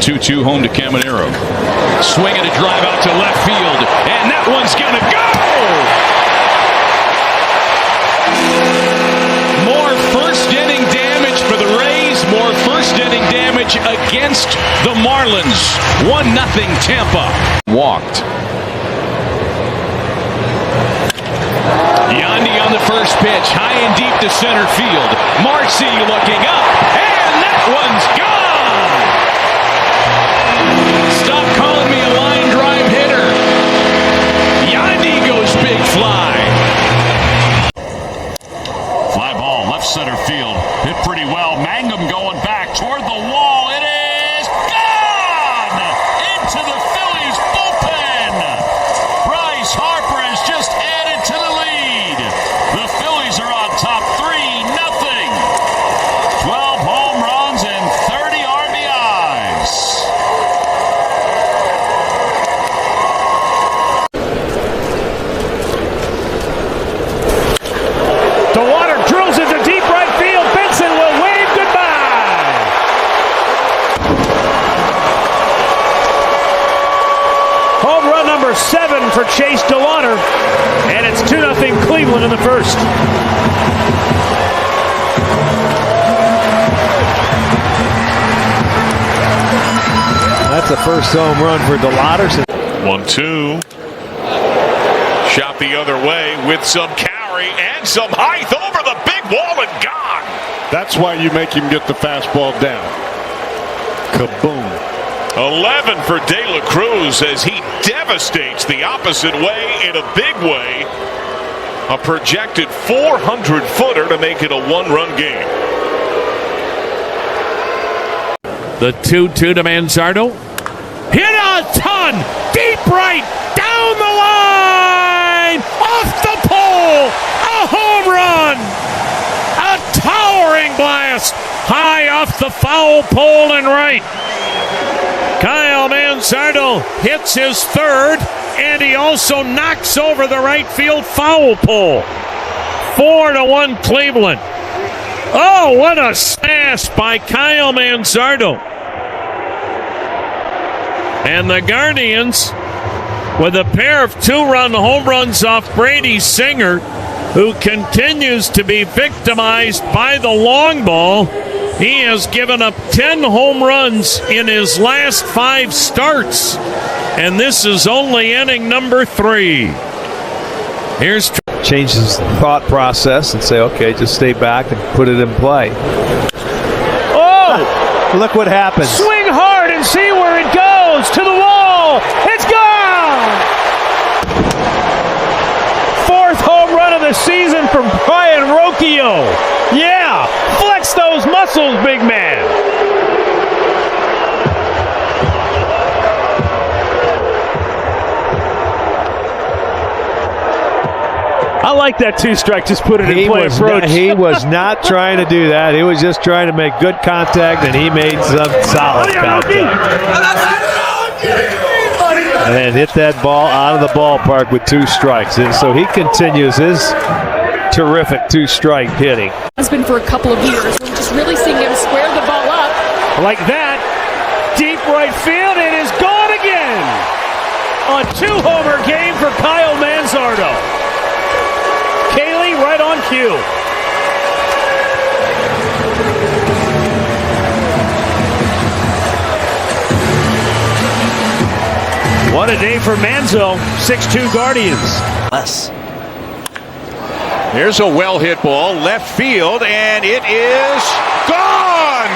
2-2 home to Caminero. Swinging a drive out to left field, and that one's going to go! More first-inning damage for the Rays, more first-inning damage against the Marlins. 1-0 Tampa. Walked. Yandy on the first pitch, high and deep to center field. Marcy looking up, and that one's gone! Stop calling me a line drive hitter. Yandy goes big fly. Fly ball, left center field. Hit pretty well. Mangum going back toward the wall. It is gone! Into the Phillies bullpen. Bryce Harper has just added to the lead. The Phillies are on top 3-0. 12 home runs and 30 RBIs. DeWater drills into deep right field. Benson will wave goodbye. Home run number 7 for Chase DeWater. And it's 2-0 Cleveland in the first. That's the first home run for DeWater. 1-2. Shot the other way with some carry and some height over the big wall and gone. That's why you make him get the fastball down. Kaboom. 11 for De La Cruz as he devastates the opposite way in a big way. A projected 400-footer to make it a one-run game. The 2-2 to Manzardo. Hit a ton! Deep right! Down the line! Off the pole! A home run! A towering blast! High off the foul pole and right. Kyle Manzardo hits his third, and he also knocks over the right field foul pole. 4-1 Cleveland. Oh, what a smash by Kyle Manzardo. And the Guardians, with a pair of 2-run home runs off Brady Singer, who continues to be victimized by the long ball. He has given up 10 home runs in his last 5 starts. And this is only inning number 3. Here's Change his thought process and say, okay, just stay back and put it in play. Oh! Look what happens. Swing hard and see where it goes. To the wall. It's gone! 4th home run of the season from Brian Rocchio. Yeah! Flex those muscles, big man. I like that 2-strike, just put it in play approach. He was not trying to do that. He was just trying to make good contact, and he made some solid contact. And hit that ball out of the ballpark with 2 strikes. And so he continues his terrific 2-strike hitting. Has been for a couple of years. We're just really seeing him square the ball up. Like that. Deep right field. It is gone again. A 2-homer game for Kyle Manzardo. Kaylee right on cue. What a day for Manzo. 6-2 Guardians. Here's a well-hit ball, left field, and it is gone!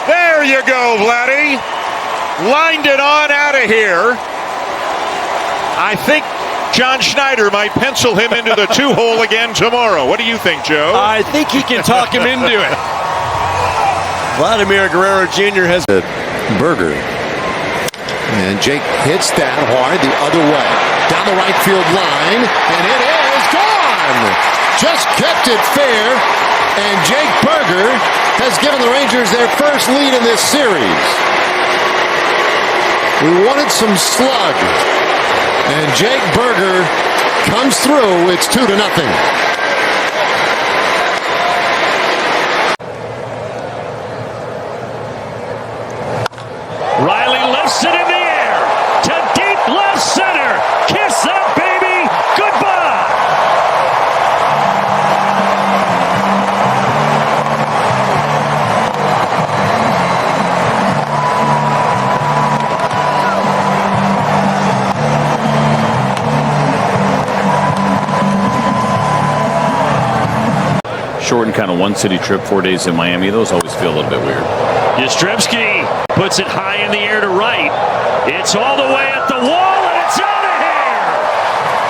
There you go, Vladdy. Lined it on out of here. I think John Schneider might pencil him into the 2-hole again tomorrow. What do you think, Joe? I think he can talk him into it. Vladimir Guerrero Jr. has a Berger. And Jake hits that hard the other way. Down the right field line, and it is gone! Just kept it fair, and Jake Berger has given the Rangers their first lead in this series. We wanted some slug, and Jake Berger comes through. It's 2-0. shortened kind of one-city trip, 4 days in Miami. Those always feel a little bit weird. Yastrzemski puts it high in the air to right. It's all the way at the wall, and it's out of here!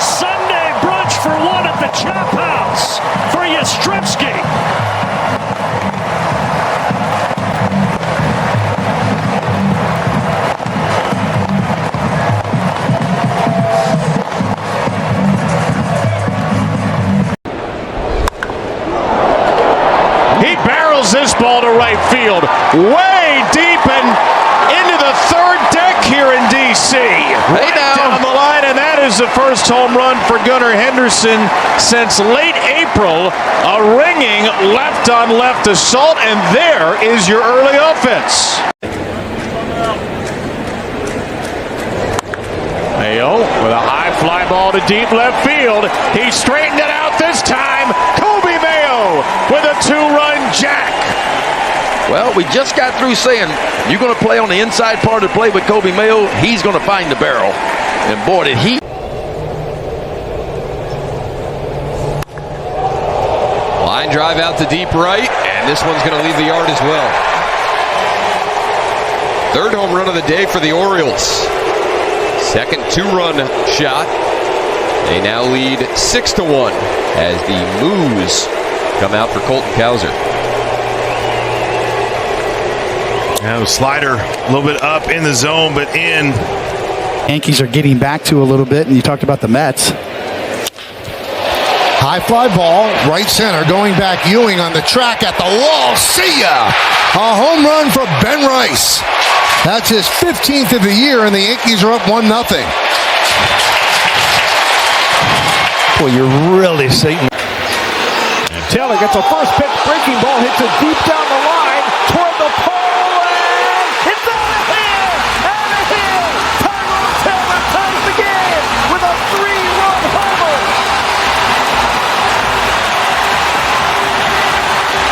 Sunday brunch for one at the Chop House for Yastrzemski. He barrels this ball to right field, way deep and into the third deck here in D.C. Right down the line, and that is the first home run for Gunnar Henderson since late April. A ringing left-on-left assault, and there is your early offense. Mayo with a high fly ball to deep left field. He straightened it out this time. Kobe Mayo with a two-run jack. Well, we just got through saying you're going to play on the inside part of the play with Kobe Mayo. He's going to find the barrel. And boy, did he. Line drive out to deep right, and this one's going to leave the yard as well. Third home run of the day for the Orioles. Second two-run shot. They now lead 6-1 as the Moos come out for Colton Cowser. Yeah, slider a little bit up in the zone, but in. Yankees are getting back to a little bit, and you talked about the Mets. High fly ball, right center, going back. Ewing on the track at the wall. See ya! A home run for Ben Rice. That's his 15th of the year, and the Yankees are up 1-0. Well, you're really seeing. Taylor gets a first pitch breaking ball, hits it deep down the line toward the pole, and it's out of here! Out of here! Tyrone Taylor ties the game with a 3-run homer!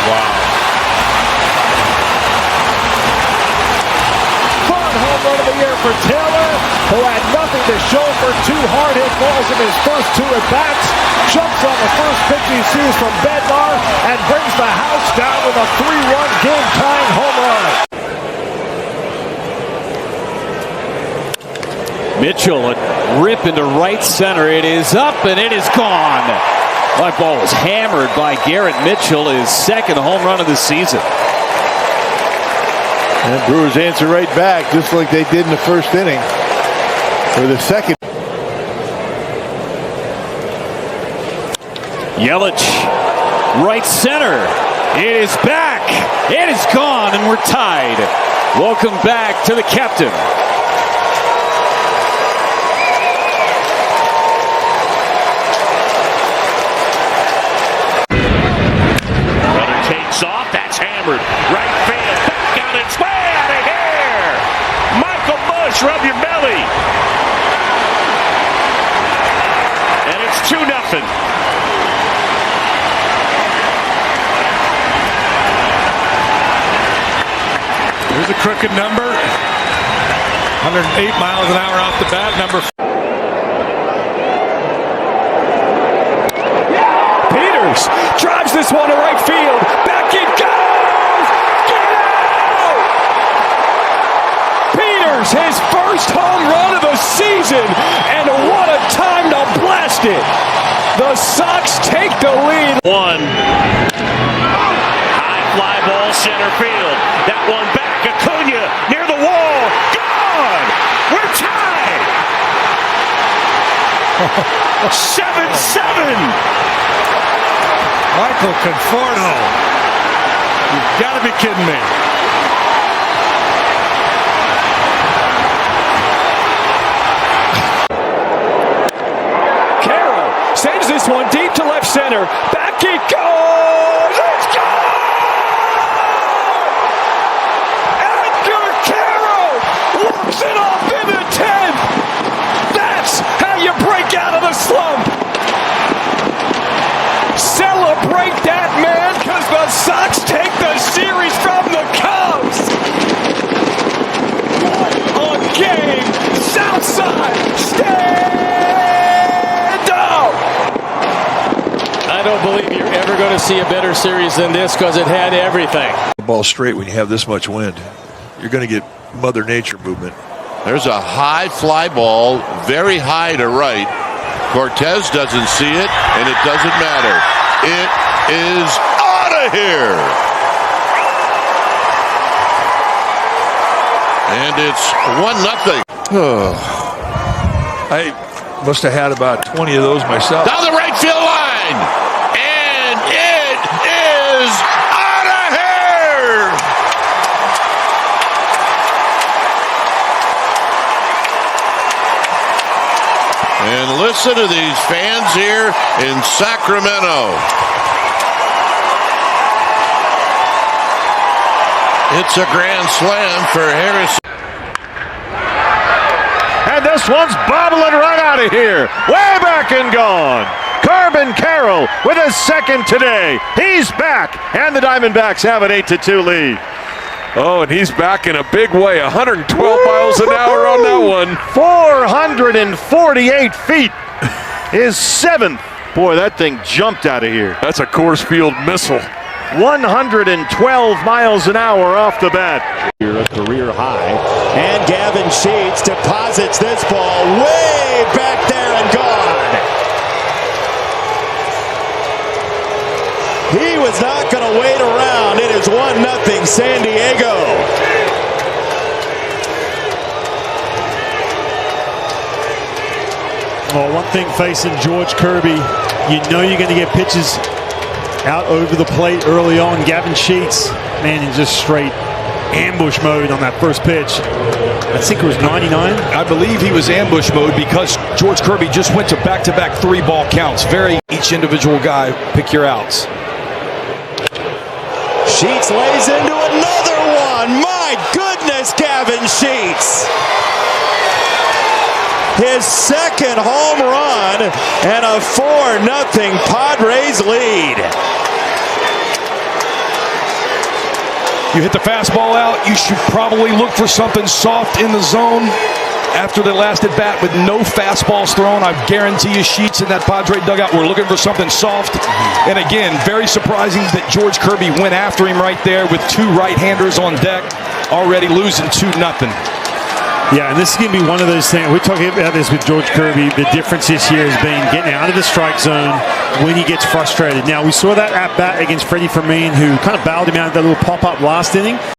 Wow. Third home run of the year for Taylor, who had nothing to show for two hard hit balls in his first two at-bats. Jumps on the first pitch he sees from Bednar and brings the house down with a 3-run game-tying home run. Mitchell, a rip into right center. It is up and it is gone. That ball was hammered by Garrett Mitchell, his second home run of the season. And Brewers answer right back, just like they did in the first inning. Or the second. Yelich, right center. It is back. It is gone, and we're tied. Welcome back to the captain. Runner takes off. That's hammered. Right field. Back down. It's way out of here. Michael Bush, rub your belly. And it's 2-0. Here's a crooked number. 108 miles an hour off the bat. Number. Peters drives this one to right field. Back it goes! Get out! Peters, his first home run of the season, and what a time to blast it! The Sox take the lead. One. High fly ball center field. That one back. Acuna near the wall. Gone! We're tied! 7-7. Michael Conforto. You've got to be kidding me. Carroll sends this one deep to left center. Back it goes! It's gone! Walks it off in the 10th. That's how you break out of the slump. Celebrate that, man, because the Sox take the series from the Cubs. What a game. Southside, stand up. I don't believe you're ever going to see a better series than this because it had everything. The ball straight when you have this much wind. You're going to get Mother Nature movement. There's a high fly ball, very high to right. Cortez doesn't see it, and it doesn't matter. It is out of here. And it's 1-0. I must have had about 20 of those myself. Down the right field line. And it is out of here. And listen to these fans here in Sacramento. It's a grand slam for Harrison. And this one's bobbling right out of here. Way back and gone. Corbin Carroll with his second today. He's back, and the Diamondbacks have an 8-2 lead. Oh, and he's back in a big way. 112 miles an hour on that one. 448 feet. His seventh. Boy, that thing jumped out of here. That's a Coors Field missile. 112 miles an hour off the bat. Here a career high. And Gavin Sheets deposits this ball way back there and gone. He was not going to wait around. It is 1-0 San Diego. Well, one thing facing George Kirby, you know you're going to get pitches out over the plate early on. Gavin Sheets, man, in just straight ambush mode on that first pitch. I think it was 99. I believe he was ambush mode because George Kirby just went to back-to-back 3-ball counts. Each individual guy, pick your outs. Sheets lays into another one. My goodness, Gavin Sheets. His second home run and a 4-0 Padres lead. You hit the fastball out, you should probably look for something soft in the zone. After the last at bat with no fastballs thrown, I guarantee you Sheets in that Padre dugout were looking for something soft. And again, very surprising that George Kirby went after him right there with two right-handers on deck, already losing 2-0. Yeah, and this is going to be one of those things. We're talking about this with George Kirby. The difference this year has been getting out of the strike zone when he gets frustrated. Now, we saw that at bat against Freddie Fermin, who kind of bailed him out of that little pop-up last inning.